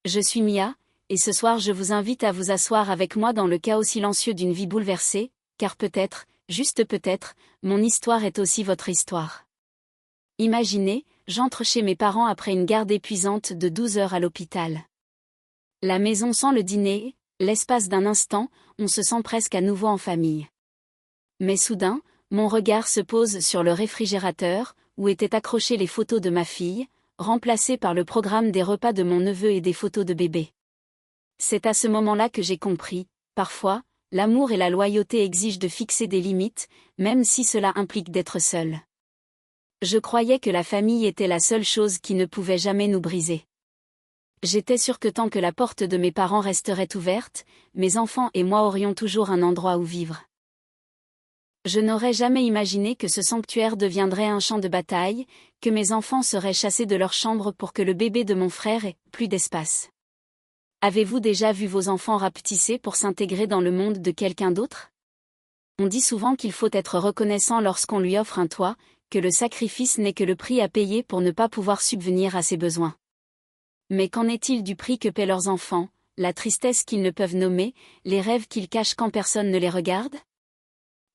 Je suis Mia, et ce soir je vous invite à vous asseoir avec moi dans le chaos silencieux d'une vie bouleversée, car peut-être, juste peut-être, mon histoire est aussi votre histoire. Imaginez, j'entre chez mes parents après une garde épuisante de 12 heures à l'hôpital. La maison sent le dîner, l'espace d'un instant, on se sent presque à nouveau en famille. Mais soudain, mon regard se pose sur le réfrigérateur, où étaient accrochées les photos de ma fille, remplacées par le programme des repas de mon neveu et des photos de bébé. C'est à ce moment-là que j'ai compris, parfois, l'amour et la loyauté exigent de fixer des limites, même si cela implique d'être seul. Je croyais que la famille était la seule chose qui ne pouvait jamais nous briser. J'étais sûre que tant que la porte de mes parents resterait ouverte, mes enfants et moi aurions toujours un endroit où vivre. Je n'aurais jamais imaginé que ce sanctuaire deviendrait un champ de bataille, que mes enfants seraient chassés de leur chambre pour que le bébé de mon frère ait plus d'espace. Avez-vous déjà vu vos enfants rapetissés pour s'intégrer dans le monde de quelqu'un d'autre? On dit souvent qu'il faut être reconnaissant lorsqu'on lui offre un toit, que le sacrifice n'est que le prix à payer pour ne pas pouvoir subvenir à ses besoins. Mais qu'en est-il du prix que paient leurs enfants, la tristesse qu'ils ne peuvent nommer, les rêves qu'ils cachent quand personne ne les regarde?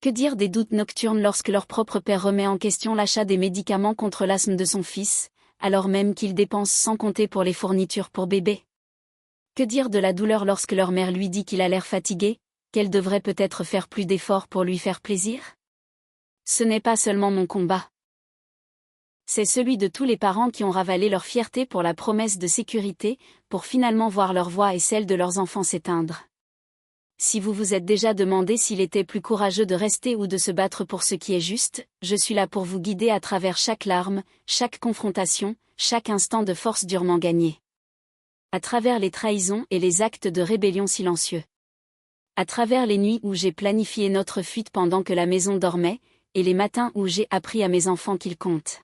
Que dire des doutes nocturnes lorsque leur propre père remet en question l'achat des médicaments contre l'asthme de son fils, alors même qu'il dépense sans compter pour les fournitures pour bébé? Que dire de la douleur lorsque leur mère lui dit qu'il a l'air fatigué, qu'elle devrait peut-être faire plus d'efforts pour lui faire plaisir? Ce n'est pas seulement mon combat. C'est celui de tous les parents qui ont ravalé leur fierté pour la promesse de sécurité, pour finalement voir leur voix et celle de leurs enfants s'éteindre. Si vous vous êtes déjà demandé s'il était plus courageux de rester ou de se battre pour ce qui est juste, je suis là pour vous guider à travers chaque larme, chaque confrontation, chaque instant de force durement gagné. À travers les trahisons et les actes de rébellion silencieux. À travers les nuits où j'ai planifié notre fuite pendant que la maison dormait, et les matins où j'ai appris à mes enfants qu'ils comptent.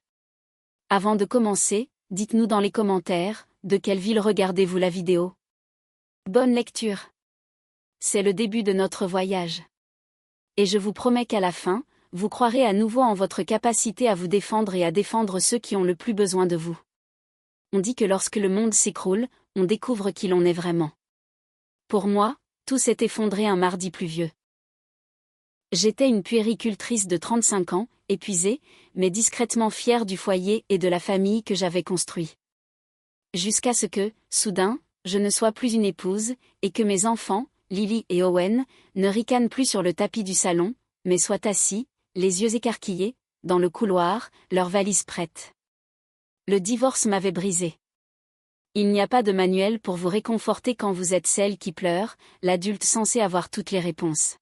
Avant de commencer, dites-nous dans les commentaires, de quelle ville regardez-vous la vidéo? Bonne lecture! C'est le début de notre voyage. Et je vous promets qu'à la fin, vous croirez à nouveau en votre capacité à vous défendre et à défendre ceux qui ont le plus besoin de vous. On dit que lorsque le monde s'écroule, on découvre qui l'on est vraiment. Pour moi, tout s'est effondré un mardi pluvieux. J'étais une puéricultrice de 35 ans, épuisée, mais discrètement fière du foyer et de la famille que j'avais construit. Jusqu'à ce que, soudain, je ne sois plus une épouse, et que mes enfants, Lily et Owen, ne ricanent plus sur le tapis du salon, mais soient assis, les yeux écarquillés, dans le couloir, leurs valises prêtes. Le divorce m'avait brisée. Il n'y a pas de manuel pour vous réconforter quand vous êtes celle qui pleure, l'adulte censé avoir toutes les réponses.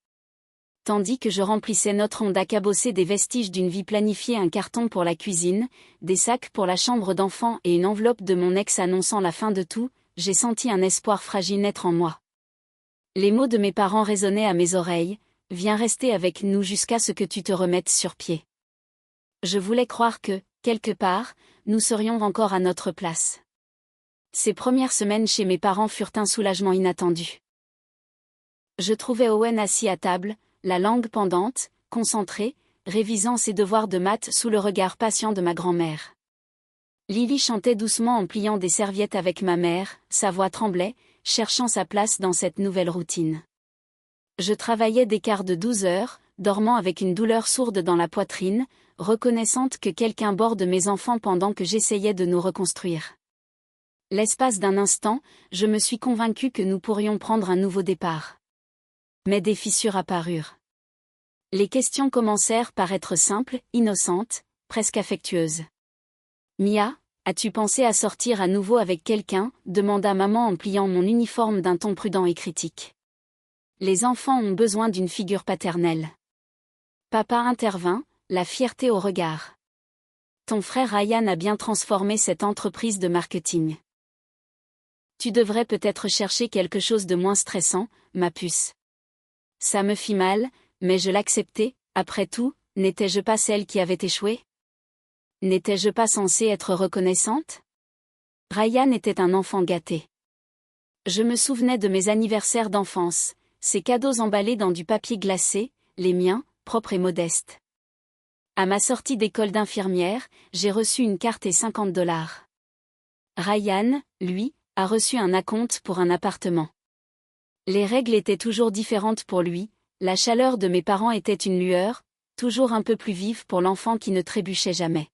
Tandis que je remplissais notre onde à cabosser des vestiges d'une vie planifiée, un carton pour la cuisine, des sacs pour la chambre d'enfant et une enveloppe de mon ex annonçant la fin de tout, j'ai senti un espoir fragile naître en moi. Les mots de mes parents résonnaient à mes oreilles, « Viens rester avec nous jusqu'à ce que tu te remettes sur pied ». Je voulais croire que, quelque part, nous serions encore à notre place. Ces premières semaines chez mes parents furent un soulagement inattendu. Je trouvais Owen assis à table, la langue pendante, concentré, révisant ses devoirs de maths sous le regard patient de ma grand-mère. Lily chantait doucement en pliant des serviettes avec ma mère, sa voix tremblait, cherchant sa place dans cette nouvelle routine. Je travaillais des quarts de 12 heures, dormant avec une douleur sourde dans la poitrine, reconnaissante que quelqu'un borde mes enfants pendant que j'essayais de nous reconstruire. L'espace d'un instant, je me suis convaincue que nous pourrions prendre un nouveau départ. Mais des fissures apparurent. Les questions commencèrent par être simples, innocentes, presque affectueuses. « Mia, as-tu pensé à sortir à nouveau avec quelqu'un » demanda maman en pliant mon uniforme d'un ton prudent et critique. Les enfants ont besoin d'une figure paternelle. Papa intervint, la fierté au regard. Ton frère Ryan a bien transformé cette entreprise de marketing. Tu devrais peut-être chercher quelque chose de moins stressant, ma puce. Ça me fit mal, mais je l'acceptais, après tout, n'étais-je pas celle qui avait échoué? N'étais-je pas censée être reconnaissante? Ryan était un enfant gâté. Je me souvenais de mes anniversaires d'enfance, ces cadeaux emballés dans du papier glacé, les miens, propres et modestes. À ma sortie d'école d'infirmière, j'ai reçu une carte et $50. Ryan, lui, a reçu un acompte pour un appartement. Les règles étaient toujours différentes pour lui, la chaleur de mes parents était une lueur, toujours un peu plus vive pour l'enfant qui ne trébuchait jamais.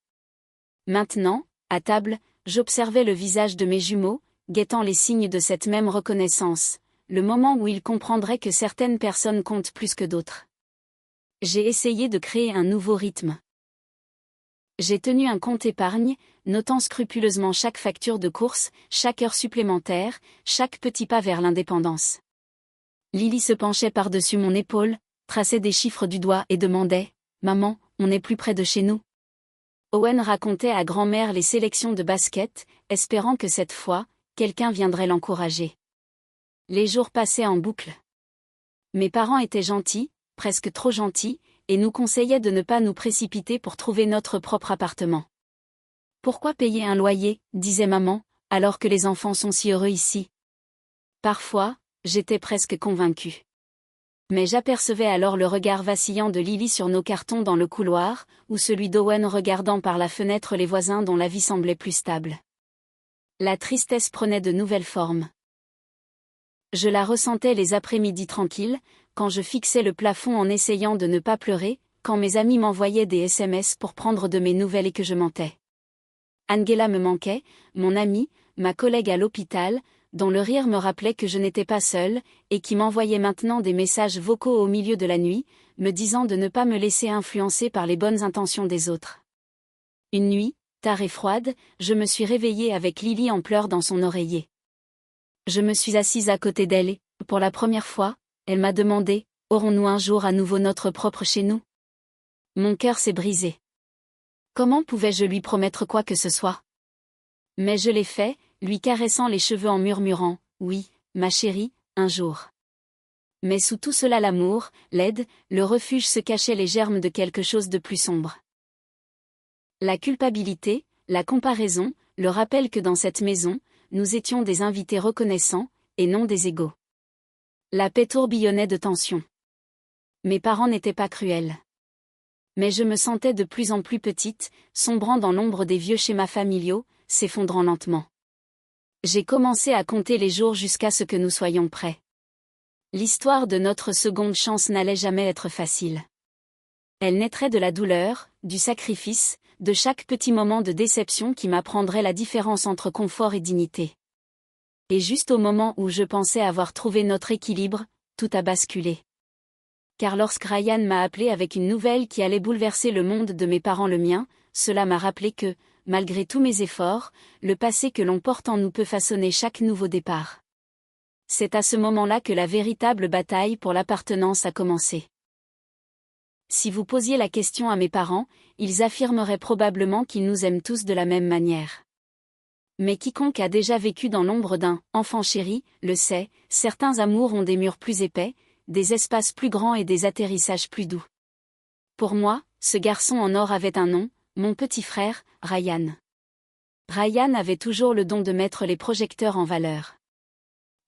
Maintenant, à table, j'observais le visage de mes jumeaux, guettant les signes de cette même reconnaissance, le moment où ils comprendraient que certaines personnes comptent plus que d'autres. J'ai essayé de créer un nouveau rythme. J'ai tenu un compte épargne, notant scrupuleusement chaque facture de course, chaque heure supplémentaire, chaque petit pas vers l'indépendance. Lily se penchait par-dessus mon épaule, traçait des chiffres du doigt et demandait « Maman, on est plus près de chez nous ?» Owen racontait à grand-mère les sélections de basket, espérant que cette fois, quelqu'un viendrait l'encourager. Les jours passaient en boucle. Mes parents étaient gentils, presque trop gentils, et nous conseillaient de ne pas nous précipiter pour trouver notre propre appartement. « Pourquoi payer un loyer, disait maman, alors que les enfants sont si heureux ici ?» Parfois, j'étais presque convaincue. Mais j'apercevais alors le regard vacillant de Lily sur nos cartons dans le couloir, ou celui d'Owen regardant par la fenêtre les voisins dont la vie semblait plus stable. La tristesse prenait de nouvelles formes. Je la ressentais les après-midi tranquilles, quand je fixais le plafond en essayant de ne pas pleurer, quand mes amis m'envoyaient des SMS pour prendre de mes nouvelles et que je mentais. Angela me manquait, mon amie, ma collègue à l'hôpital, dont le rire me rappelait que je n'étais pas seule, et qui m'envoyait maintenant des messages vocaux au milieu de la nuit, me disant de ne pas me laisser influencer par les bonnes intentions des autres. Une nuit, tard et froide, je me suis réveillée avec Lily en pleurs dans son oreiller. Je me suis assise à côté d'elle et, pour la première fois, elle m'a demandé « Aurons-nous un jour à nouveau notre propre chez nous ?» Mon cœur s'est brisé. Comment pouvais-je lui promettre quoi que ce soit? Mais je l'ai fait, lui caressant les cheveux en murmurant « Oui, ma chérie, un jour. » Mais sous tout cela l'amour, l'aide, le refuge se cachaient les germes de quelque chose de plus sombre. La culpabilité, la comparaison, le rappel que dans cette maison, nous étions des invités reconnaissants, et non des égaux. La paix tourbillonnait de tension. Mes parents n'étaient pas cruels. Mais je me sentais de plus en plus petite, sombrant dans l'ombre des vieux schémas familiaux, s'effondrant lentement. J'ai commencé à compter les jours jusqu'à ce que nous soyons prêts. L'histoire de notre seconde chance n'allait jamais être facile. Elle naîtrait de la douleur, du sacrifice, de chaque petit moment de déception qui m'apprendrait la différence entre confort et dignité. Et juste au moment où je pensais avoir trouvé notre équilibre, tout a basculé. Car lorsque Ryan m'a appelé avec une nouvelle qui allait bouleverser le monde de mes parents, le mien, cela m'a rappelé que, malgré tous mes efforts, le passé que l'on porte en nous peut façonner chaque nouveau départ. C'est à ce moment-là que la véritable bataille pour l'appartenance a commencé. Si vous posiez la question à mes parents, ils affirmeraient probablement qu'ils nous aiment tous de la même manière. Mais quiconque a déjà vécu dans l'ombre d'un « enfant chéri » le sait, certains amours ont des murs plus épais, des espaces plus grands et des atterrissages plus doux. Pour moi, ce garçon en or avait un nom, mon petit frère, Ryan. Ryan avait toujours le don de mettre les projecteurs en valeur.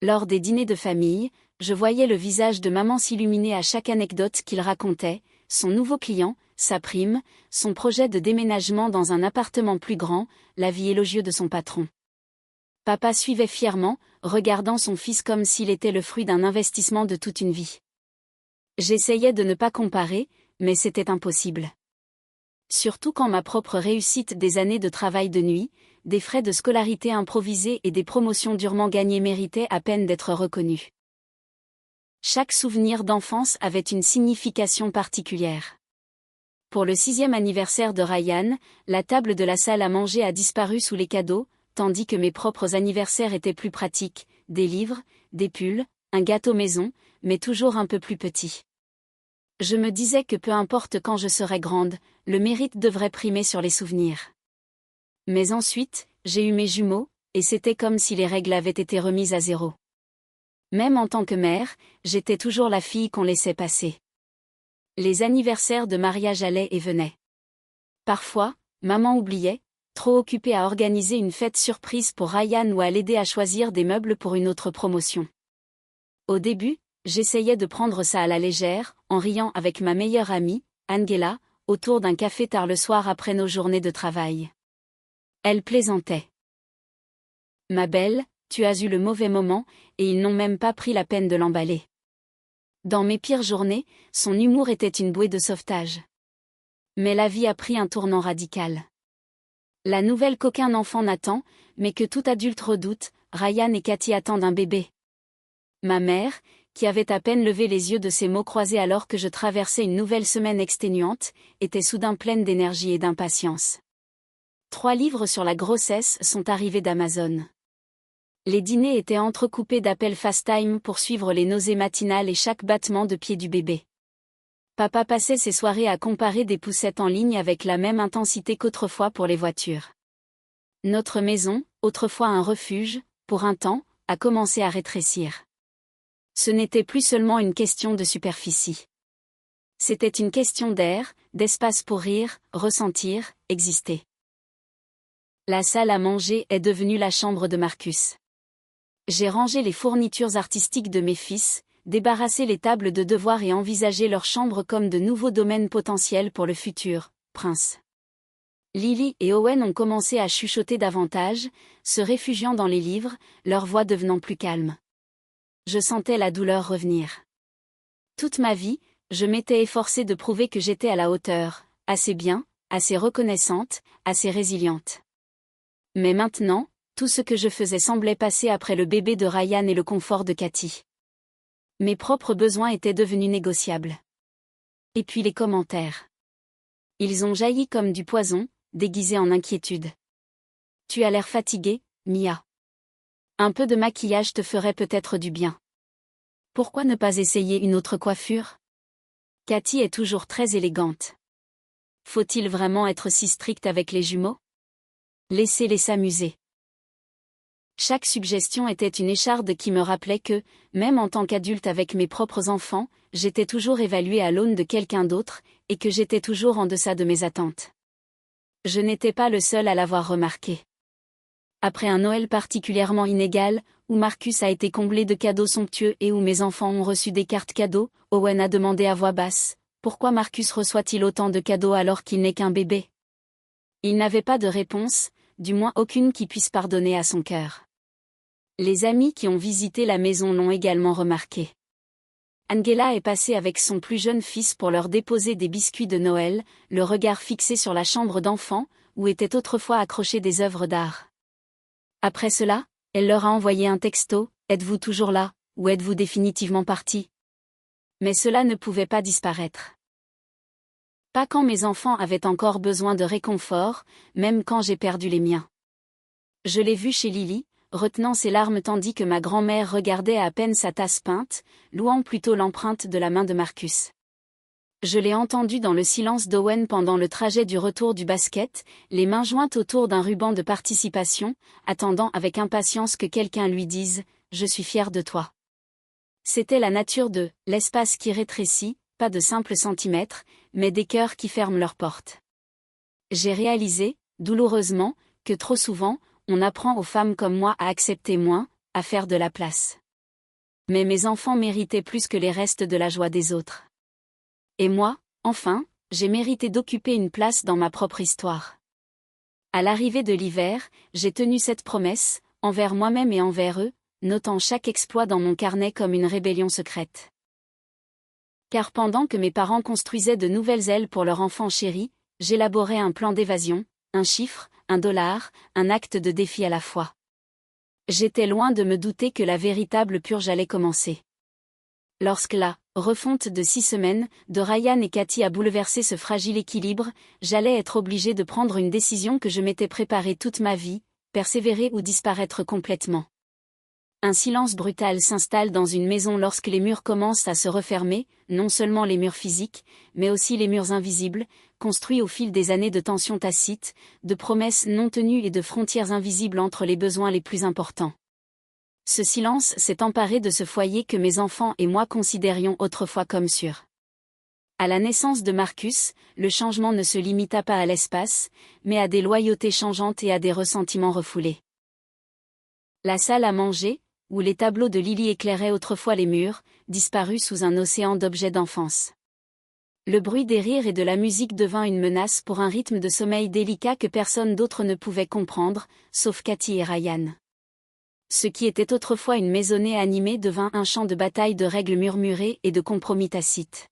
Lors des dîners de famille, je voyais le visage de maman s'illuminer à chaque anecdote qu'il racontait, son nouveau client, sa prime, son projet de déménagement dans un appartement plus grand, l'avis élogieux de son patron. Papa suivait fièrement, regardant son fils comme s'il était le fruit d'un investissement de toute une vie. J'essayais de ne pas comparer, mais c'était impossible. Surtout quand ma propre réussite des années de travail de nuit, des frais de scolarité improvisés et des promotions durement gagnées méritaient à peine d'être reconnus. Chaque souvenir d'enfance avait une signification particulière. Pour le 6e anniversaire de Ryan, la table de la salle à manger a disparu sous les cadeaux, tandis que mes propres anniversaires étaient plus pratiques, des livres, des pulls, un gâteau maison, mais toujours un peu plus petit. Je me disais que peu importe quand je serais grande, le mérite devrait primer sur les souvenirs. Mais ensuite, j'ai eu mes jumeaux, et c'était comme si les règles avaient été remises à zéro. Même en tant que mère, j'étais toujours la fille qu'on laissait passer. Les anniversaires de mariage allaient et venaient. Parfois, maman oubliait, trop occupée à organiser une fête surprise pour Ryan ou à l'aider à choisir des meubles pour une autre promotion. Au début, j'essayais de prendre ça à la légère, en riant avec ma meilleure amie, Angela, autour d'un café tard le soir après nos journées de travail. Elle plaisantait. « Ma belle, tu as eu le mauvais moment, et ils n'ont même pas pris la peine de l'emballer. Dans mes pires journées, son humour était une bouée de sauvetage. Mais la vie a pris un tournant radical. La nouvelle qu'aucun enfant n'attend, mais que tout adulte redoute, Ryan et Cathy attendent un bébé. Ma mère, qui avait à peine levé les yeux de ses mots croisés alors que je traversais une nouvelle semaine exténuante, était soudain pleine d'énergie et d'impatience. 3 livres sur la grossesse sont arrivés d'Amazon. Les dîners étaient entrecoupés d'appels FaceTime pour suivre les nausées matinales et chaque battement de pied du bébé. Papa passait ses soirées à comparer des poussettes en ligne avec la même intensité qu'autrefois pour les voitures. Notre maison, autrefois un refuge, pour un temps, a commencé à rétrécir. Ce n'était plus seulement une question de superficie. C'était une question d'air, d'espace pour rire, ressentir, exister. La salle à manger est devenue la chambre de Marcus. J'ai rangé les fournitures artistiques de mes fils, débarrassé les tables de devoirs et envisagé leur chambre comme de nouveaux domaines potentiels pour le futur prince. Lily et Owen ont commencé à chuchoter davantage, se réfugiant dans les livres, leur voix devenant plus calme. Je sentais la douleur revenir. Toute ma vie, je m'étais efforcée de prouver que j'étais à la hauteur, assez bien, assez reconnaissante, assez résiliente. Mais maintenant, tout ce que je faisais semblait passer après le bébé de Ryan et le confort de Cathy. Mes propres besoins étaient devenus négociables. Et puis les commentaires. Ils ont jailli comme du poison, déguisés en inquiétude. Tu as l'air fatiguée, Mia. Un peu de maquillage te ferait peut-être du bien. Pourquoi ne pas essayer une autre coiffure? Cathy est toujours très élégante. Faut-il vraiment être si strict avec les jumeaux? Laissez-les s'amuser. Chaque suggestion était une écharde qui me rappelait que, même en tant qu'adulte avec mes propres enfants, j'étais toujours évaluée à l'aune de quelqu'un d'autre, et que j'étais toujours en deçà de mes attentes. Je n'étais pas le seul à l'avoir remarqué. Après un Noël particulièrement inégal, où Marcus a été comblé de cadeaux somptueux et où mes enfants ont reçu des cartes cadeaux, Owen a demandé à voix basse, pourquoi Marcus reçoit-il autant de cadeaux alors qu'il n'est qu'un bébé? Il n'avait pas de réponse, du moins aucune qui puisse pardonner à son cœur. Les amis qui ont visité la maison l'ont également remarqué. Angela est passée avec son plus jeune fils pour leur déposer des biscuits de Noël, le regard fixé sur la chambre d'enfant, où étaient autrefois accrochées des œuvres d'art. Après cela, elle leur a envoyé un texto, « Êtes-vous toujours là, ou êtes-vous définitivement parti ?» Mais cela ne pouvait pas disparaître. Pas quand mes enfants avaient encore besoin de réconfort, même quand j'ai perdu les miens. Je l'ai vu chez Lily, retenant ses larmes tandis que ma grand-mère regardait à peine sa tasse peinte, louant plutôt l'empreinte de la main de Marcus. Je l'ai entendu dans le silence d'Owen pendant le trajet du retour du basket, les mains jointes autour d'un ruban de participation, attendant avec impatience que quelqu'un lui dise « Je suis fier de toi ». C'était la nature de « l'espace qui rétrécit », pas de simples centimètres, mais des cœurs qui ferment leurs portes. J'ai réalisé, douloureusement, que trop souvent, on apprend aux femmes comme moi à accepter moins, à faire de la place. Mais mes enfants méritaient plus que les restes de la joie des autres. Et moi, enfin, j'ai mérité d'occuper une place dans ma propre histoire. À l'arrivée de l'hiver, j'ai tenu cette promesse, envers moi-même et envers eux, notant chaque exploit dans mon carnet comme une rébellion secrète. Car pendant que mes parents construisaient de nouvelles ailes pour leur enfant chéri, j'élaborais un plan d'évasion, un chiffre, $1, un acte de défi à la fois. J'étais loin de me douter que la véritable purge allait commencer. Lorsque la refonte de 6 semaines de Ryan et Cathy a bouleversé ce fragile équilibre, j'allais être obligée de prendre une décision que je m'étais préparée toute ma vie, persévérer ou disparaître complètement. Un silence brutal s'installe dans une maison lorsque les murs commencent à se refermer, non seulement les murs physiques, mais aussi les murs invisibles, construits au fil des années de tensions tacites, de promesses non tenues et de frontières invisibles entre les besoins les plus importants. Ce silence s'est emparé de ce foyer que mes enfants et moi considérions autrefois comme sûr. À la naissance de Marcus, le changement ne se limita pas à l'espace, mais à des loyautés changeantes et à des ressentiments refoulés. La salle à manger, où les tableaux de Lily éclairaient autrefois les murs, disparut sous un océan d'objets d'enfance. Le bruit des rires et de la musique devint une menace pour un rythme de sommeil délicat que personne d'autre ne pouvait comprendre, sauf Cathy et Ryan. Ce qui était autrefois une maisonnée animée devint un champ de bataille de règles murmurées et de compromis tacites.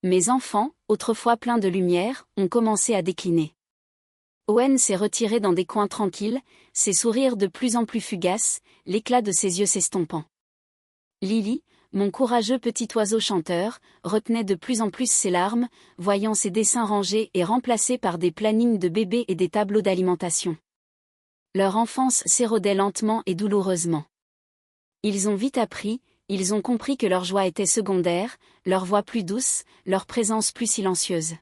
Mes enfants, autrefois pleins de lumière, ont commencé à décliner. Owen s'est retiré dans des coins tranquilles, ses sourires de plus en plus fugaces, l'éclat de ses yeux s'estompant. Lily, mon courageux petit oiseau chanteur, retenait de plus en plus ses larmes, voyant ses dessins rangés et remplacés par des plannings de bébés et des tableaux d'alimentation. Leur enfance s'érodait lentement et douloureusement. Ils ont vite appris, ils ont compris que leur joie était secondaire, leur voix plus douce, leur présence plus silencieuse.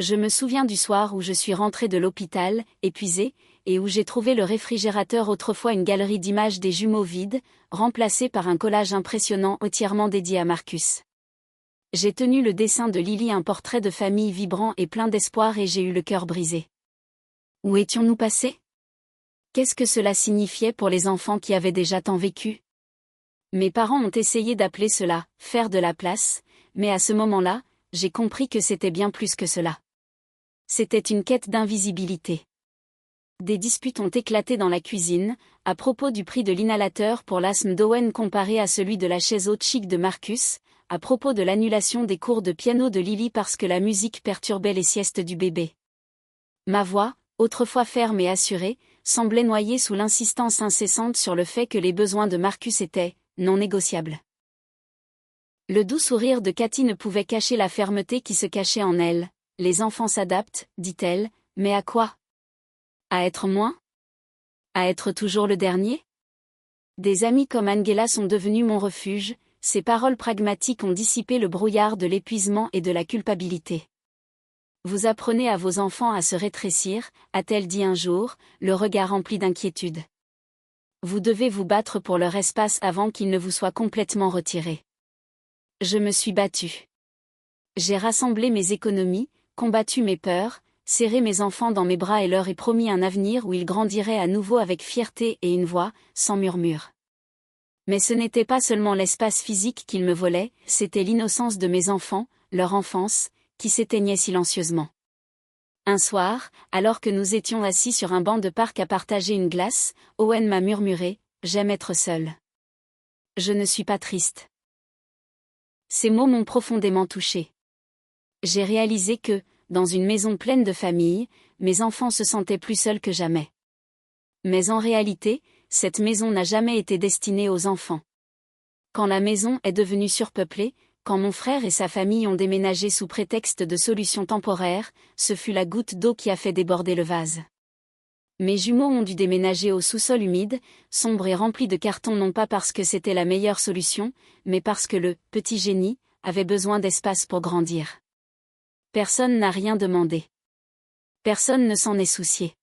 Je me souviens du soir où je suis rentrée de l'hôpital, épuisée, et où j'ai trouvé le réfrigérateur autrefois une galerie d'images des jumeaux vides, remplacée par un collage impressionnant entièrement dédié à Marcus. J'ai tenu le dessin de Lily, un portrait de famille vibrant et plein d'espoir, et j'ai eu le cœur brisé. Où étions-nous passés ? Qu'est-ce que cela signifiait pour les enfants qui avaient déjà tant vécu ? Mes parents ont essayé d'appeler cela « faire de la place », mais à ce moment-là, j'ai compris que c'était bien plus que cela. C'était une quête d'invisibilité. Des disputes ont éclaté dans la cuisine, à propos du prix de l'inhalateur pour l'asthme d'Owen comparé à celui de la chaise haute chic de Marcus, à propos de l'annulation des cours de piano de Lily parce que la musique perturbait les siestes du bébé. Ma voix, autrefois ferme et assurée, semblait noyée sous l'insistance incessante sur le fait que les besoins de Marcus étaient non négociables. Le doux sourire de Cathy ne pouvait cacher la fermeté qui se cachait en elle. Les enfants s'adaptent, dit-elle, mais à quoi ? À être moins ? À être toujours le dernier ? Des amis comme Angela sont devenus mon refuge, ces paroles pragmatiques ont dissipé le brouillard de l'épuisement et de la culpabilité. Vous apprenez à vos enfants à se rétrécir, a-t-elle dit un jour, le regard rempli d'inquiétude. Vous devez vous battre pour leur espace avant qu'il ne vous soit complètement retiré. Je me suis battue. J'ai rassemblé mes économies, combattu mes peurs, serré mes enfants dans mes bras et leur ai promis un avenir où ils grandiraient à nouveau avec fierté et une voix, sans murmure. Mais ce n'était pas seulement l'espace physique qu'ils me volaient, c'était l'innocence de mes enfants, leur enfance, qui s'éteignait silencieusement. Un soir, alors que nous étions assis sur un banc de parc à partager une glace, Owen m'a murmuré « J'aime être seul. Je ne suis pas triste. » Ces mots m'ont profondément touchée. J'ai réalisé que, dans une maison pleine de familles, mes enfants se sentaient plus seuls que jamais. Mais en réalité, cette maison n'a jamais été destinée aux enfants. Quand la maison est devenue surpeuplée, quand mon frère et sa famille ont déménagé sous prétexte de solutions temporaires, ce fut la goutte d'eau qui a fait déborder le vase. Mes jumeaux ont dû déménager au sous-sol humide, sombre et rempli de carton, non pas parce que c'était la meilleure solution, mais parce que le petit génie avait besoin d'espace pour grandir. Personne n'a rien demandé. Personne ne s'en est soucié.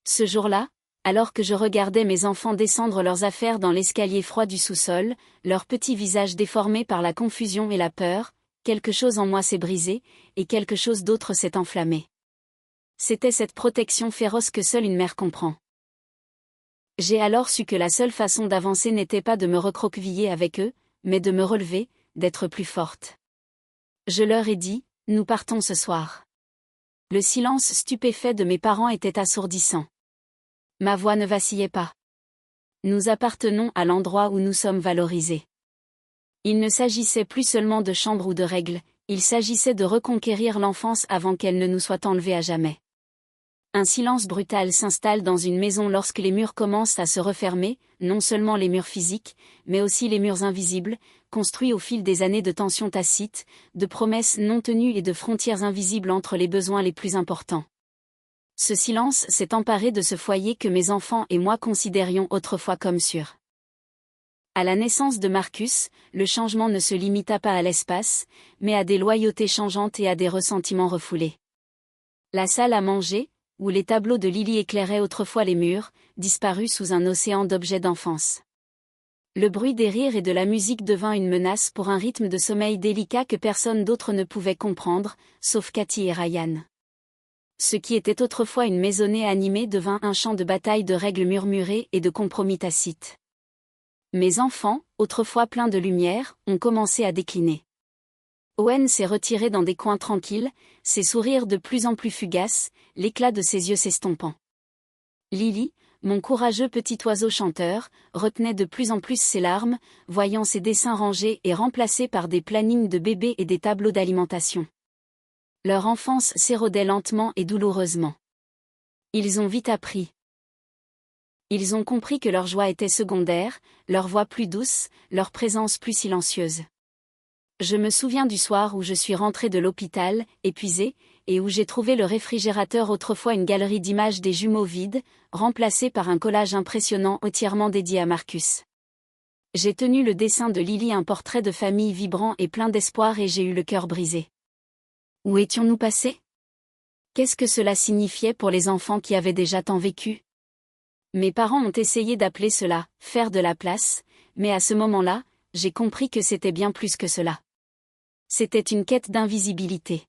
Ce jour-là, alors que je regardais mes enfants descendre leurs affaires dans l'escalier froid du sous-sol, leurs petits visages déformés par la confusion et la peur, quelque chose en moi s'est brisé, et quelque chose d'autre s'est enflammé. C'était cette protection féroce que seule une mère comprend. J'ai alors su que la seule façon d'avancer n'était pas de me recroqueviller avec eux, mais de me relever, d'être plus forte. Je leur ai dit, nous partons ce soir. Le silence stupéfait de mes parents était assourdissant. Ma voix ne vacillait pas. Nous appartenons à l'endroit où nous sommes valorisés. Il ne s'agissait plus seulement de chambres ou de règles, il s'agissait de reconquérir l'enfance avant qu'elle ne nous soit enlevée à jamais. Un silence brutal s'installe dans une maison lorsque les murs commencent à se refermer, non seulement les murs physiques, mais aussi les murs invisibles, construits au fil des années de tensions tacites, de promesses non tenues et de frontières invisibles entre les besoins les plus importants. Ce silence s'est emparé de ce foyer que mes enfants et moi considérions autrefois comme sûr. À la naissance de Marcus, le changement ne se limita pas à l'espace, mais à des loyautés changeantes et à des ressentiments refoulés. La salle à manger, où les tableaux de Lily éclairaient autrefois les murs, disparut sous un océan d'objets d'enfance. Le bruit des rires et de la musique devint une menace pour un rythme de sommeil délicat que personne d'autre ne pouvait comprendre, sauf Cathy et Ryan. Ce qui était autrefois une maisonnée animée devint un champ de bataille de règles murmurées et de compromis tacites. Mes enfants, autrefois pleins de lumière, ont commencé à décliner. Owen s'est retiré dans des coins tranquilles, ses sourires de plus en plus fugaces, l'éclat de ses yeux s'estompant. Lily, mon courageux petit oiseau chanteur, retenait de plus en plus ses larmes, voyant ses dessins rangés et remplacés par des plannings de bébés et des tableaux d'alimentation. Leur enfance s'érodait lentement et douloureusement. Ils ont vite appris. Ils ont compris que leur joie était secondaire, leur voix plus douce, leur présence plus silencieuse. Je me souviens du soir où je suis rentrée de l'hôpital, épuisée, et où j'ai trouvé le réfrigérateur autrefois une galerie d'images des jumeaux vides, remplacée par un collage impressionnant entièrement dédié à Marcus. J'ai tenu le dessin de Lily, un portrait de famille vibrant et plein d'espoir, et j'ai eu le cœur brisé. Où étions-nous passés? Qu'est-ce que cela signifiait pour les enfants qui avaient déjà tant vécu? Mes parents ont essayé d'appeler cela « faire de la place », mais à ce moment-là, j'ai compris que c'était bien plus que cela. C'était une quête d'invisibilité.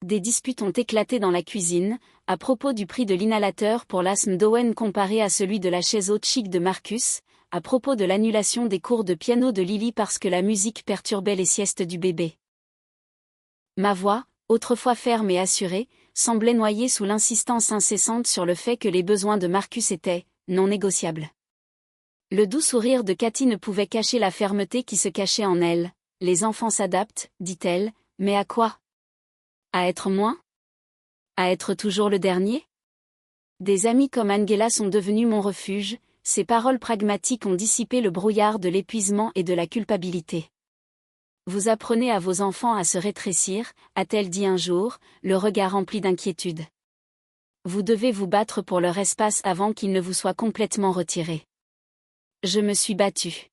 Des disputes ont éclaté dans la cuisine, à propos du prix de l'inhalateur pour l'asthme d'Owen comparé à celui de la chaise haute chic de Marcus, à propos de l'annulation des cours de piano de Lily parce que la musique perturbait les siestes du bébé. Ma voix, autrefois ferme et assurée, semblait noyée sous l'insistance incessante sur le fait que les besoins de Marcus étaient non négociables. Le doux sourire de Cathy ne pouvait cacher la fermeté qui se cachait en elle. Les enfants s'adaptent, dit-elle, mais à quoi? À être moins? À être toujours le dernier? Des amis comme Angela sont devenus mon refuge, ces paroles pragmatiques ont dissipé le brouillard de l'épuisement et de la culpabilité. Vous apprenez à vos enfants à se rétrécir, a-t-elle dit un jour, le regard rempli d'inquiétude. Vous devez vous battre pour leur espace avant qu'il ne vous soit complètement retiré. Je me suis battue.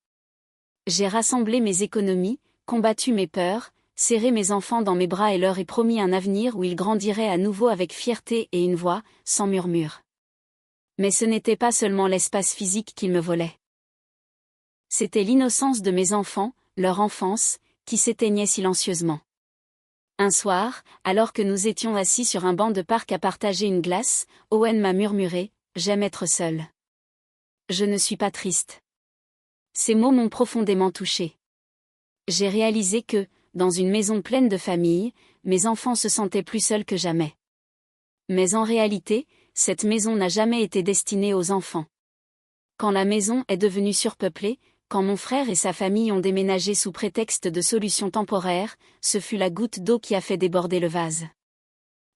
J'ai rassemblé mes économies, combattu mes peurs, serré mes enfants dans mes bras et leur ai promis un avenir où ils grandiraient à nouveau avec fierté et une voix, sans murmure. Mais ce n'était pas seulement l'espace physique qu'ils me volaient. C'était l'innocence de mes enfants, leur enfance, qui s'éteignait silencieusement. Un soir, alors que nous étions assis sur un banc de parc à partager une glace, Owen m'a murmuré « J'aime être seul. » Je ne suis pas triste. Ces mots m'ont profondément touchée. J'ai réalisé que, dans une maison pleine de familles, mes enfants se sentaient plus seuls que jamais. Mais en réalité, cette maison n'a jamais été destinée aux enfants. Quand la maison est devenue surpeuplée, quand mon frère et sa famille ont déménagé sous prétexte de solutions temporaires, ce fut la goutte d'eau qui a fait déborder le vase.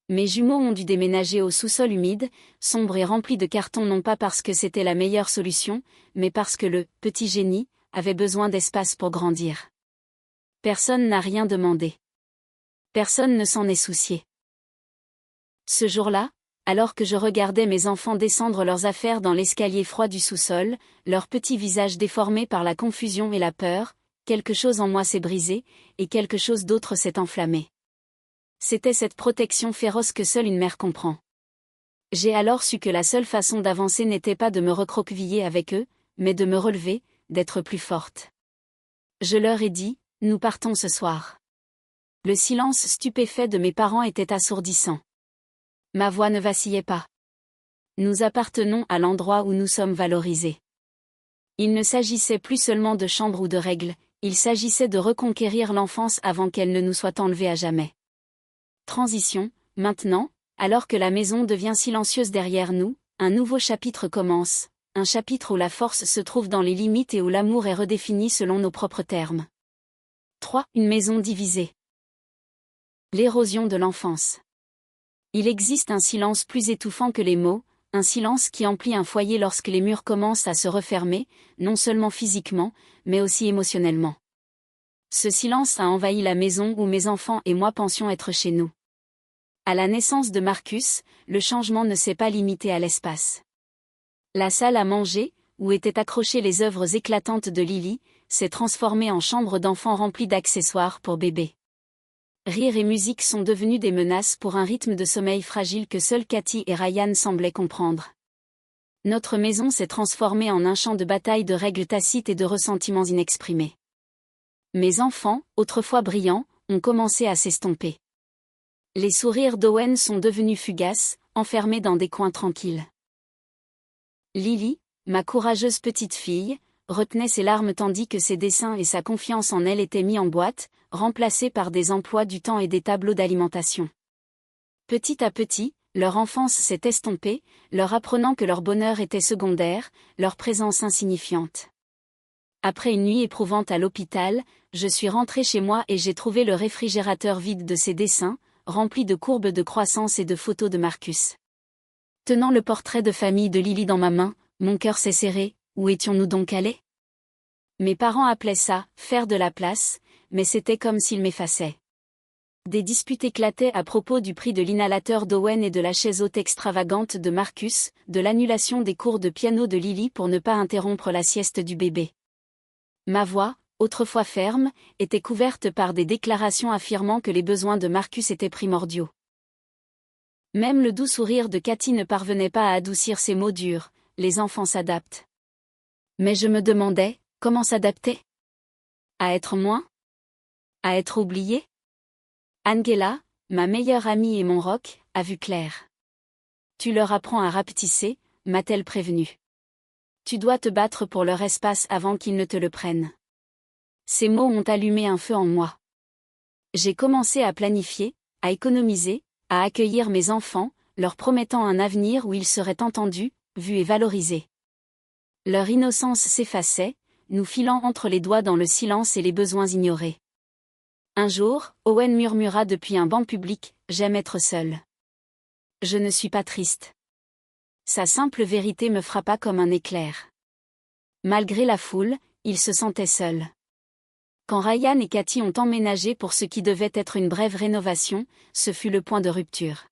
Mes jumeaux ont dû déménager au sous-sol humide, sombre et rempli de carton, non pas parce que c'était la meilleure solution, mais parce que le petit génie avait besoin d'espace pour grandir. Personne n'a rien demandé. Personne ne s'en est soucié. Ce jour-là, alors que je regardais mes enfants descendre leurs affaires dans l'escalier froid du sous-sol, leurs petits visages déformés par la confusion et la peur, quelque chose en moi s'est brisé, et quelque chose d'autre s'est enflammé. C'était cette protection féroce que seule une mère comprend. J'ai alors su que la seule façon d'avancer n'était pas de me recroqueviller avec eux, mais de me relever, d'être plus forte. Je leur ai dit, nous partons ce soir. Le silence stupéfait de mes parents était assourdissant. Ma voix ne vacillait pas. Nous appartenons à l'endroit où nous sommes valorisés. Il ne s'agissait plus seulement de chambres ou de règles, il s'agissait de reconquérir l'enfance avant qu'elle ne nous soit enlevée à jamais. Transition, maintenant, alors que la maison devient silencieuse derrière nous, un nouveau chapitre commence, un chapitre où la force se trouve dans les limites et où l'amour est redéfini selon nos propres termes. 3. Une maison divisée. L'érosion de l'enfance. Il existe un silence plus étouffant que les mots, un silence qui emplit un foyer lorsque les murs commencent à se refermer, non seulement physiquement, mais aussi émotionnellement. Ce silence a envahi la maison où mes enfants et moi pensions être chez nous. À la naissance de Marcus, le changement ne s'est pas limité à l'espace. La salle à manger, où étaient accrochées les œuvres éclatantes de Lily, s'est transformée en chambre d'enfants remplie d'accessoires pour bébés. Rire et musique sont devenus des menaces pour un rythme de sommeil fragile que seuls Cathy et Ryan semblaient comprendre. Notre maison s'est transformée en un champ de bataille de règles tacites et de ressentiments inexprimés. Mes enfants, autrefois brillants, ont commencé à s'estomper. Les sourires d'Owen sont devenus fugaces, enfermés dans des coins tranquilles. Lily, ma courageuse petite fille, retenait ses larmes tandis que ses dessins et sa confiance en elle étaient mis en boîte, remplacés par des emplois du temps et des tableaux d'alimentation. Petit à petit, Leur enfance s'est estompée, leur apprenant que leur bonheur était secondaire, leur présence insignifiante. Après une nuit éprouvante à l'hôpital, je suis rentrée chez moi et j'ai trouvé le réfrigérateur vide de ses dessins, rempli de courbes de croissance et de photos de Marcus. Tenant le portrait de famille de Lily dans ma main, mon cœur s'est serré. Où étions-nous donc allés? Mes parents appelaient ça « faire de la place », mais c'était comme s'ils m'effaçaient. Des disputes éclataient à propos du prix de l'inhalateur d'Owen et de la chaise haute extravagante de Marcus, de l'annulation des cours de piano de Lily pour ne pas interrompre la sieste du bébé. Ma voix, autrefois ferme, était couverte par des déclarations affirmant que les besoins de Marcus étaient primordiaux. Même le doux sourire de Cathy ne parvenait pas à adoucir ces mots durs, les enfants s'adaptent. Mais je me demandais, comment s'adapter? À être moins? À être oublié? Angela, ma meilleure amie et mon roc, a vu clair. Tu leur apprends à rapetisser, m'a-t-elle prévenu. Tu dois te battre pour leur espace avant qu'ils ne te le prennent. Ces mots ont allumé un feu en moi. J'ai commencé à planifier, à économiser, à accueillir mes enfants, leur promettant un avenir où ils seraient entendus, vus et valorisés. Leur innocence s'effaçait, nous filant entre les doigts dans le silence et les besoins ignorés. Un jour, Owen murmura depuis un banc public, « J'aime être seul. » Je ne suis pas triste. Sa simple vérité me frappa comme un éclair. Malgré la foule, il se sentait seul. Quand Ryan et Cathy ont emménagé pour ce qui devait être une brève rénovation, ce fut le point de rupture.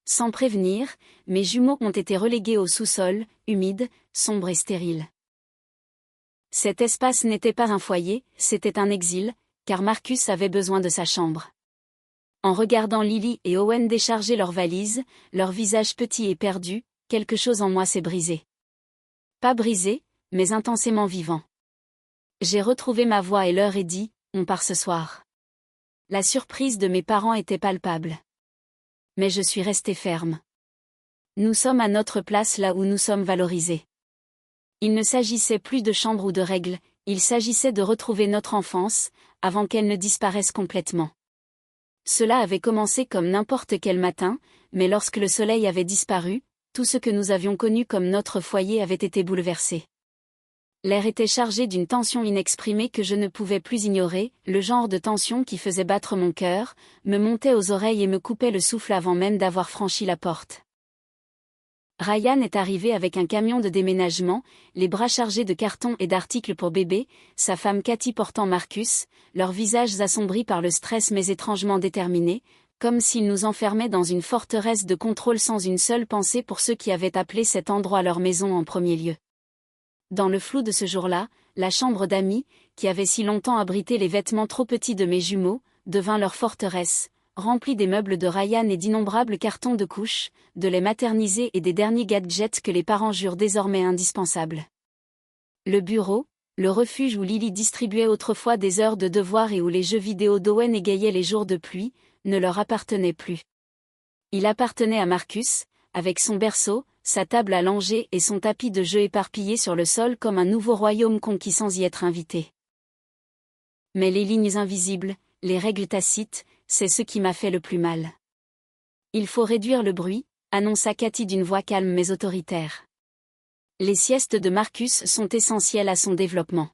Sans prévenir, mes jumeaux ont été relégués au sous-sol, humide, sombre et stérile. Cet espace n'était pas un foyer, c'était un exil, car Marcus avait besoin de sa chambre. En regardant Lily et Owen décharger leurs valises, leurs visages petits et perdus, quelque chose en moi s'est brisé. Pas brisé, mais intensément vivant. J'ai retrouvé ma voix et leur ai dit, on part ce soir. La surprise de mes parents était palpable. Mais je suis restée ferme. Nous sommes à notre place là où nous sommes valorisés. Il ne s'agissait plus de chambre ou de règles, il s'agissait de retrouver notre enfance, avant qu'elle ne disparaisse complètement. Cela avait commencé comme n'importe quel matin, mais lorsque le soleil avait disparu, tout ce que nous avions connu comme notre foyer avait été bouleversé. L'air était chargé d'une tension inexprimée que je ne pouvais plus ignorer, le genre de tension qui faisait battre mon cœur, me montait aux oreilles et me coupait le souffle avant même d'avoir franchi la porte. Ryan est arrivé avec un camion de déménagement, les bras chargés de cartons et d'articles pour bébé, sa femme Cathy portant Marcus, leurs visages assombris par le stress mais étrangement déterminés, comme s'ils nous enfermaient dans une forteresse de contrôle sans une seule pensée pour ceux qui avaient appelé cet endroit leur maison en premier lieu. Dans le flou de ce jour-là, la chambre d'amis, qui avait si longtemps abrité les vêtements trop petits de mes jumeaux, devint leur forteresse, remplie des meubles de Ryan et d'innombrables cartons de couches, de lait maternisé et des derniers gadgets que les parents jurent désormais indispensables. Le bureau, le refuge où Lily distribuait autrefois des heures de devoirs et où les jeux vidéo d'Owen égayaient les jours de pluie, ne leur appartenait plus. Il appartenait à Marcus, avec son berceau, sa table à langer et son tapis de jeu éparpillé sur le sol comme un nouveau royaume conquis sans y être invité. Mais les lignes invisibles, les règles tacites, c'est ce qui m'a fait le plus mal. Il faut réduire le bruit, annonça Cathy d'une voix calme mais autoritaire. Les siestes de Marcus sont essentielles à son développement.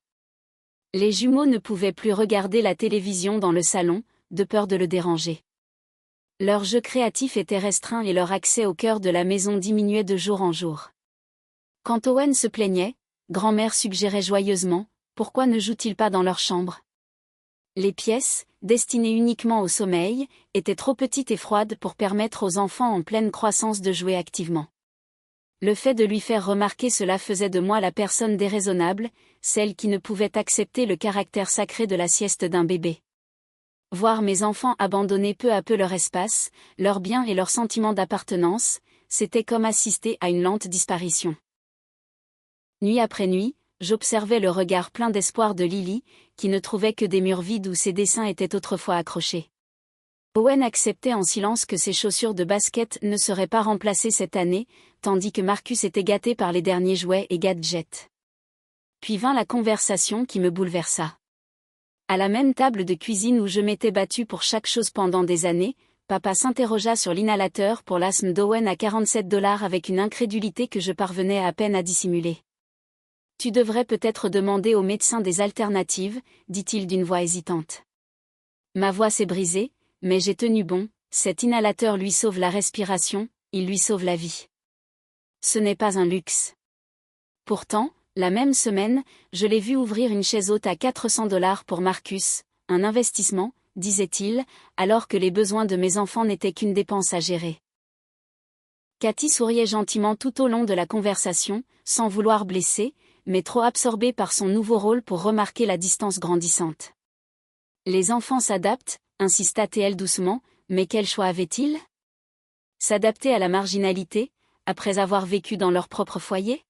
Les jumeaux ne pouvaient plus regarder la télévision dans le salon, de peur de le déranger. Leur jeu créatif était restreint et leur accès au cœur de la maison diminuait de jour en jour. Quand Owen se plaignait, grand-mère suggérait joyeusement, pourquoi ne jouent-ils pas dans leur chambre? Les pièces, destinées uniquement au sommeil, étaient trop petites et froides pour permettre aux enfants en pleine croissance de jouer activement. Le fait de lui faire remarquer cela faisait de moi la personne déraisonnable, celle qui ne pouvait accepter le caractère sacré de la sieste d'un bébé. Voir mes enfants abandonner peu à peu leur espace, leurs biens et leur sentiment d'appartenance, c'était comme assister à une lente disparition. Nuit après nuit, j'observais le regard plein d'espoir de Lily, qui ne trouvait que des murs vides où ses dessins étaient autrefois accrochés. Owen acceptait en silence que ses chaussures de basket ne seraient pas remplacées cette année, tandis que Marcus était gâté par les derniers jouets et gadgets. Puis vint la conversation qui me bouleversa. À la même table de cuisine où je m'étais battue pour chaque chose pendant des années, papa s'interrogea sur l'inhalateur pour l'asthme d'Owen à 47 $ avec une incrédulité que je parvenais à peine à dissimuler. Tu devrais peut-être demander au médecin des alternatives, dit-il d'une voix hésitante. Ma voix s'est brisée, mais j'ai tenu bon, cet inhalateur lui sauve la respiration, il lui sauve la vie. Ce n'est pas un luxe. Pourtant, la même semaine, je l'ai vu ouvrir une chaise haute à 400 $ pour Marcus, un investissement, disait-il, alors que les besoins de mes enfants n'étaient qu'une dépense à gérer. Cathy souriait gentiment tout au long de la conversation, sans vouloir blesser, mais trop absorbée par son nouveau rôle pour remarquer la distance grandissante. Les enfants s'adaptent, insista-t-elle doucement, mais quel choix avaient-ils? S'adapter à la marginalité, après avoir vécu dans leur propre foyer?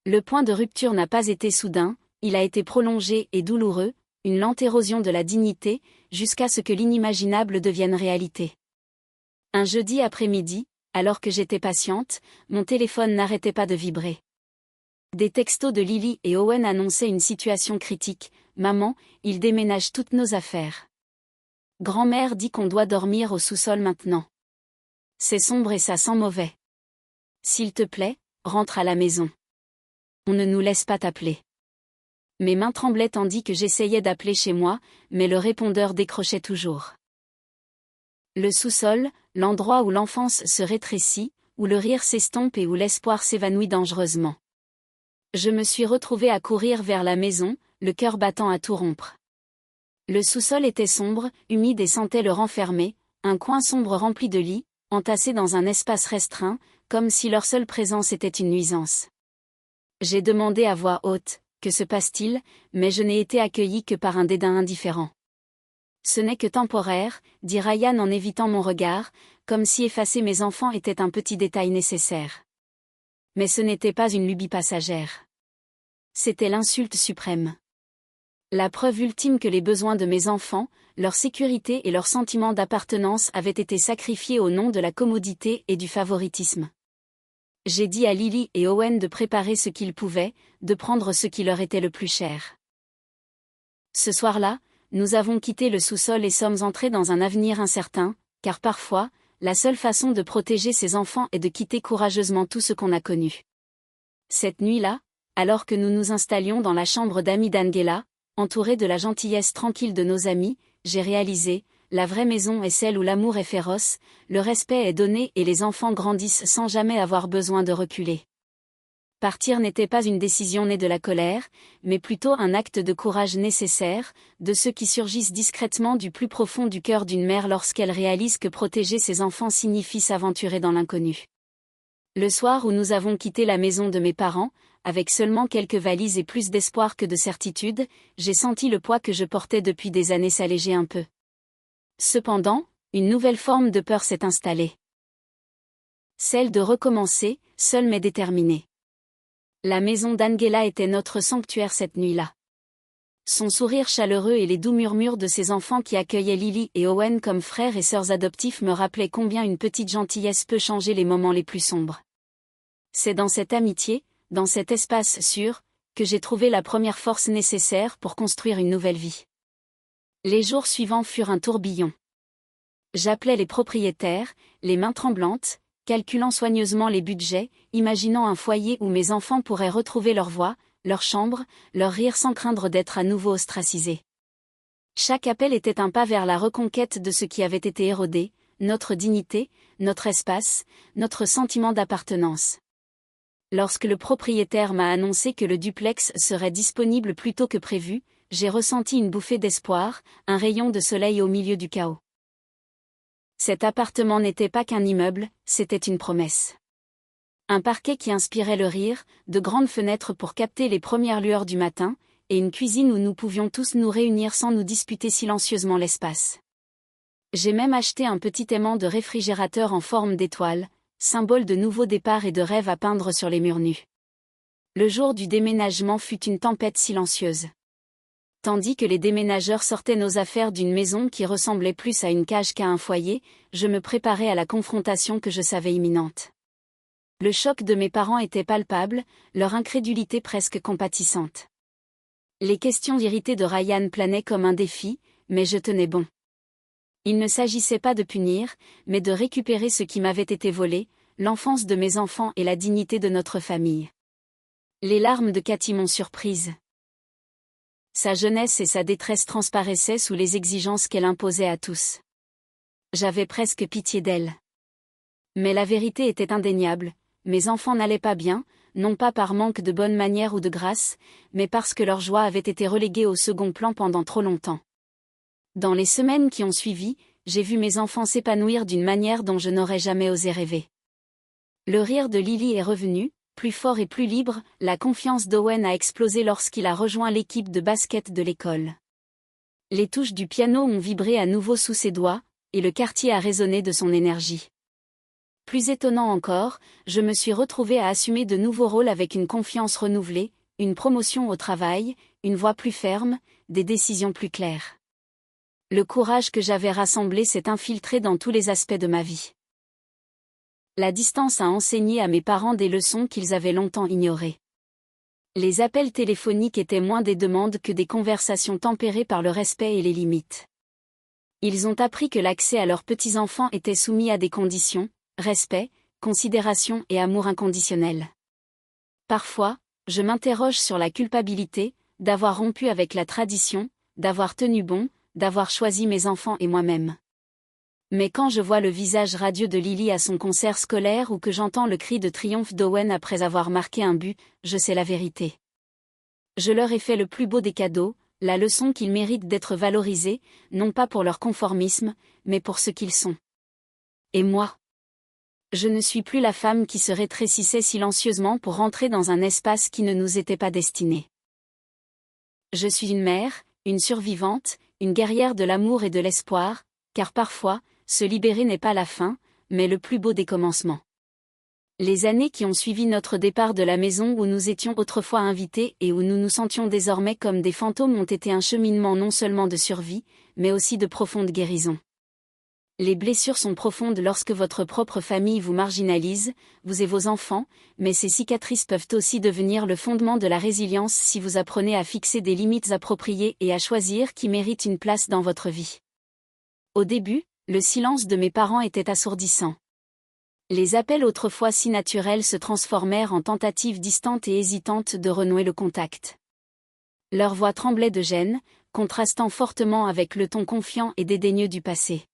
Le point de rupture n'a pas été soudain, il a été prolongé et douloureux, une lente érosion de la dignité, jusqu'à ce que l'inimaginable devienne réalité. Un jeudi après-midi, alors que j'étais patiente, mon téléphone n'arrêtait pas de vibrer. Des textos de Lily et Owen annonçaient une situation critique. « Maman, ils déménagent toutes nos affaires. Grand-mère dit qu'on doit dormir au sous-sol maintenant. C'est sombre et ça sent mauvais. S'il te plaît, rentre à la maison. On ne nous laisse pas t'appeler. » Mes mains tremblaient tandis que j'essayais d'appeler chez moi, mais le répondeur décrochait toujours. Le sous-sol, l'endroit où l'enfance se rétrécit, où le rire s'estompe et où l'espoir s'évanouit dangereusement. Je me suis retrouvée à courir vers la maison, le cœur battant à tout rompre. Le sous-sol était sombre, humide et sentait le renfermer, un coin sombre rempli de lits, entassés dans un espace restreint, comme si leur seule présence était une nuisance. J'ai demandé à voix haute, « Que se passe-t-il ?» mais je n'ai été accueillie que par un dédain indifférent. « Ce n'est que temporaire, » dit Ryan en évitant mon regard, comme si effacer mes enfants était un petit détail nécessaire. Mais ce n'était pas une lubie passagère. C'était l'insulte suprême. La preuve ultime que les besoins de mes enfants, leur sécurité et leur sentiment d'appartenance avaient été sacrifiés au nom de la commodité et du favoritisme. J'ai dit à Lily et Owen de préparer ce qu'ils pouvaient, de prendre ce qui leur était le plus cher. Ce soir-là, nous avons quitté le sous-sol et sommes entrés dans un avenir incertain, car parfois, la seule façon de protéger ses enfants est de quitter courageusement tout ce qu'on a connu. Cette nuit-là, alors que nous nous installions dans la chambre d'amis d'Angela, entourés de la gentillesse tranquille de nos amis, j'ai réalisé, la vraie maison est celle où l'amour est féroce, le respect est donné et les enfants grandissent sans jamais avoir besoin de reculer. Partir n'était pas une décision née de la colère, mais plutôt un acte de courage nécessaire, de ceux qui surgissent discrètement du plus profond du cœur d'une mère lorsqu'elle réalise que protéger ses enfants signifie s'aventurer dans l'inconnu. Le soir où nous avons quitté la maison de mes parents, avec seulement quelques valises et plus d'espoir que de certitude, j'ai senti le poids que je portais depuis des années s'alléger un peu. Cependant, une nouvelle forme de peur s'est installée. Celle de recommencer, seule mais déterminée. La maison d'Angela était notre sanctuaire cette nuit-là. Son sourire chaleureux et les doux murmures de ses enfants qui accueillaient Lily et Owen comme frères et sœurs adoptifs me rappelaient combien une petite gentillesse peut changer les moments les plus sombres. C'est dans cette amitié, dans cet espace sûr, que j'ai trouvé la première force nécessaire pour construire une nouvelle vie. Les jours suivants furent un tourbillon. J'appelais les propriétaires, les mains tremblantes, calculant soigneusement les budgets, imaginant un foyer où mes enfants pourraient retrouver leur voix, leur chambre, leur rire sans craindre d'être à nouveau ostracisés. Chaque appel était un pas vers la reconquête de ce qui avait été érodé, notre dignité, notre espace, notre sentiment d'appartenance. Lorsque le propriétaire m'a annoncé que le duplex serait disponible plus tôt que prévu, j'ai ressenti une bouffée d'espoir, un rayon de soleil au milieu du chaos. Cet appartement n'était pas qu'un immeuble, c'était une promesse. Un parquet qui inspirait le rire, de grandes fenêtres pour capter les premières lueurs du matin, et une cuisine où nous pouvions tous nous réunir sans nous disputer silencieusement l'espace. J'ai même acheté un petit aimant de réfrigérateur en forme d'étoile, symbole de nouveau départ et de rêve à peindre sur les murs nus. Le jour du déménagement fut une tempête silencieuse. Tandis que les déménageurs sortaient nos affaires d'une maison qui ressemblait plus à une cage qu'à un foyer, je me préparais à la confrontation que je savais imminente. Le choc de mes parents était palpable, leur incrédulité presque compatissante. Les questions irritées de Ryan planaient comme un défi, mais je tenais bon. Il ne s'agissait pas de punir, mais de récupérer ce qui m'avait été volé, l'enfance de mes enfants et la dignité de notre famille. Les larmes de Cathy m'ont surprise. Sa jeunesse et sa détresse transparaissaient sous les exigences qu'elle imposait à tous. J'avais presque pitié d'elle. Mais la vérité était indéniable, mes enfants n'allaient pas bien, non pas par manque de bonnes manières ou de grâce, mais parce que leur joie avait été reléguée au second plan pendant trop longtemps. Dans les semaines qui ont suivi, j'ai vu mes enfants s'épanouir d'une manière dont je n'aurais jamais osé rêver. Le rire de Lily est revenu, plus fort et plus libre, la confiance d'Owen a explosé lorsqu'il a rejoint l'équipe de basket de l'école. Les touches du piano ont vibré à nouveau sous ses doigts, et le quartier a résonné de son énergie. Plus étonnant encore, je me suis retrouvée à assumer de nouveaux rôles avec une confiance renouvelée, une promotion au travail, une voix plus ferme, des décisions plus claires. Le courage que j'avais rassemblé s'est infiltré dans tous les aspects de ma vie. La distance a enseigné à mes parents des leçons qu'ils avaient longtemps ignorées. Les appels téléphoniques étaient moins des demandes que des conversations tempérées par le respect et les limites. Ils ont appris que l'accès à leurs petits-enfants était soumis à des conditions, respect, considération et amour inconditionnel. Parfois, je m'interroge sur la culpabilité, d'avoir rompu avec la tradition, d'avoir tenu bon, d'avoir choisi mes enfants et moi-même. Mais quand je vois le visage radieux de Lily à son concert scolaire ou que j'entends le cri de triomphe d'Owen après avoir marqué un but, je sais la vérité. Je leur ai fait le plus beau des cadeaux, la leçon qu'ils méritent d'être valorisés, non pas pour leur conformisme, mais pour ce qu'ils sont. Et moi ? Je ne suis plus la femme qui se rétrécissait silencieusement pour rentrer dans un espace qui ne nous était pas destiné. Je suis une mère, une survivante, une guerrière de l'amour et de l'espoir, car parfois, se libérer n'est pas la fin, mais le plus beau des commencements. Les années qui ont suivi notre départ de la maison où nous étions autrefois invités et où nous nous sentions désormais comme des fantômes ont été un cheminement non seulement de survie, mais aussi de profonde guérison. Les blessures sont profondes lorsque votre propre famille vous marginalise, vous et vos enfants, mais ces cicatrices peuvent aussi devenir le fondement de la résilience si vous apprenez à fixer des limites appropriées et à choisir qui mérite une place dans votre vie. Au début, le silence de mes parents était assourdissant. Les appels autrefois si naturels se transformèrent en tentatives distantes et hésitantes de renouer le contact. Leur voix tremblait de gêne, contrastant fortement avec le ton confiant et dédaigneux du passé.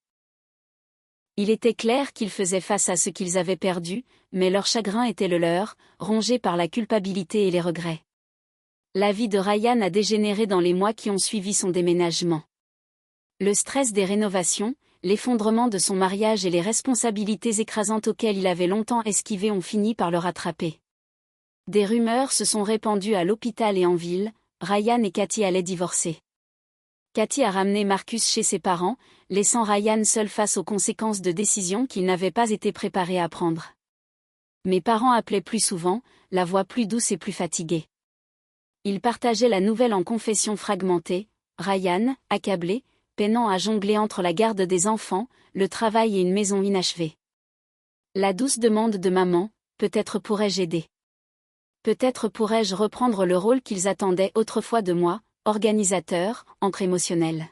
Il était clair qu'ils faisaient face à ce qu'ils avaient perdu, mais leur chagrin était le leur, rongé par la culpabilité et les regrets. La vie de Ryan a dégénéré dans les mois qui ont suivi son déménagement. Le stress des rénovations, l'effondrement de son mariage et les responsabilités écrasantes auxquelles il avait longtemps esquivé ont fini par le rattraper. Des rumeurs se sont répandues à l'hôpital et en ville, Ryan et Cathy allaient divorcer. Cathy a ramené Marcus chez ses parents, laissant Ryan seul face aux conséquences de décisions qu'il n'avait pas été préparé à prendre. Mes parents appelaient plus souvent, la voix plus douce et plus fatiguée. Ils partageaient la nouvelle en confessions fragmentées, Ryan, accablé, peinant à jongler entre la garde des enfants, le travail et une maison inachevée. La douce demande de maman, peut-être pourrais-je aider. Peut-être pourrais-je reprendre le rôle qu'ils attendaient autrefois de moi, organisateur, ancre émotionnel.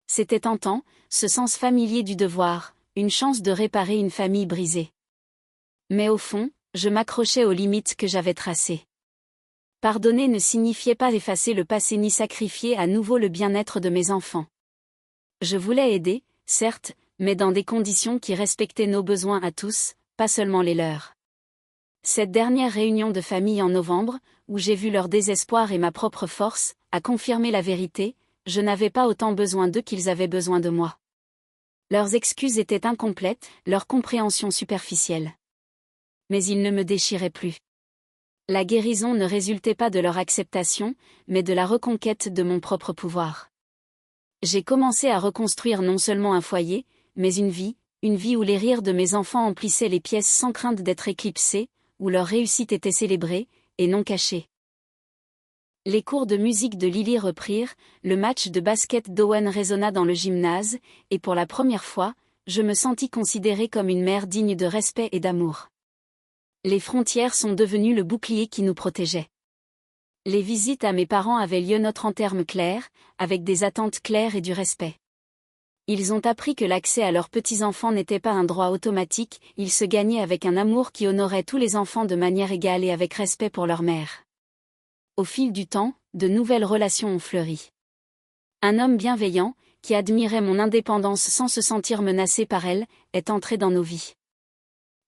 C'était tentant, ce sens familier du devoir, une chance de réparer une famille brisée. Mais au fond, je m'accrochais aux limites que j'avais tracées. Pardonner ne signifiait pas effacer le passé ni sacrifier à nouveau le bien-être de mes enfants. Je voulais aider, certes, mais dans des conditions qui respectaient nos besoins à tous, pas seulement les leurs. Cette dernière réunion de famille en novembre, où j'ai vu leur désespoir et ma propre force, a confirmé la vérité, je n'avais pas autant besoin d'eux qu'ils avaient besoin de moi. Leurs excuses étaient incomplètes, leur compréhension superficielle. Mais ils ne me déchiraient plus. La guérison ne résultait pas de leur acceptation, mais de la reconquête de mon propre pouvoir. J'ai commencé à reconstruire non seulement un foyer, mais une vie où les rires de mes enfants emplissaient les pièces sans crainte d'être éclipsés, où leur réussite était célébrée, et non cachée. Les cours de musique de Lily reprirent, le match de basket d'Owen résonna dans le gymnase, et pour la première fois, je me sentis considérée comme une mère digne de respect et d'amour. Les frontières sont devenues le bouclier qui nous protégeait. Les visites à mes parents avaient lieu en termes clairs, avec des attentes claires et du respect. Ils ont appris que l'accès à leurs petits-enfants n'était pas un droit automatique, ils se gagnaient avec un amour qui honorait tous les enfants de manière égale et avec respect pour leur mère. Au fil du temps, de nouvelles relations ont fleuri. Un homme bienveillant, qui admirait mon indépendance sans se sentir menacé par elle, est entré dans nos vies.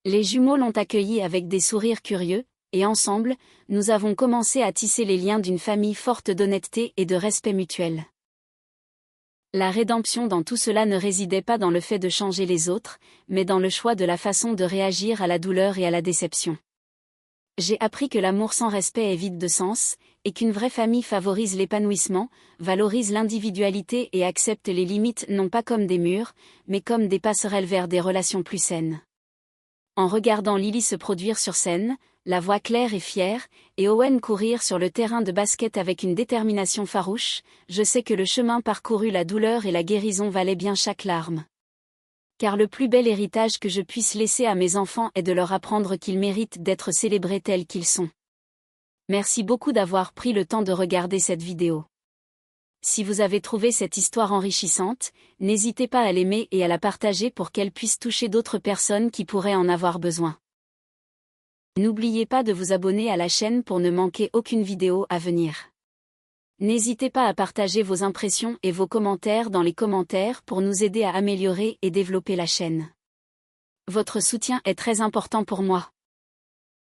Les jumeaux l'ont accueilli avec des sourires curieux, et ensemble, nous avons commencé à tisser les liens d'une famille forte d'honnêteté et de respect mutuel. La rédemption dans tout cela ne résidait pas dans le fait de changer les autres, mais dans le choix de la façon de réagir à la douleur et à la déception. J'ai appris que l'amour sans respect est vide de sens, et qu'une vraie famille favorise l'épanouissement, valorise l'individualité et accepte les limites non pas comme des murs, mais comme des passerelles vers des relations plus saines. En regardant Lily se produire sur scène, la voix claire et fière, et Owen courir sur le terrain de basket avec une détermination farouche, je sais que le chemin parcouru, la douleur et la guérison valaient bien chaque larme. Car le plus bel héritage que je puisse laisser à mes enfants est de leur apprendre qu'ils méritent d'être célébrés tels qu'ils sont. Merci beaucoup d'avoir pris le temps de regarder cette vidéo. Si vous avez trouvé cette histoire enrichissante, n'hésitez pas à l'aimer et à la partager pour qu'elle puisse toucher d'autres personnes qui pourraient en avoir besoin. N'oubliez pas de vous abonner à la chaîne pour ne manquer aucune vidéo à venir. N'hésitez pas à partager vos impressions et vos commentaires dans les commentaires pour nous aider à améliorer et développer la chaîne. Votre soutien est très important pour moi.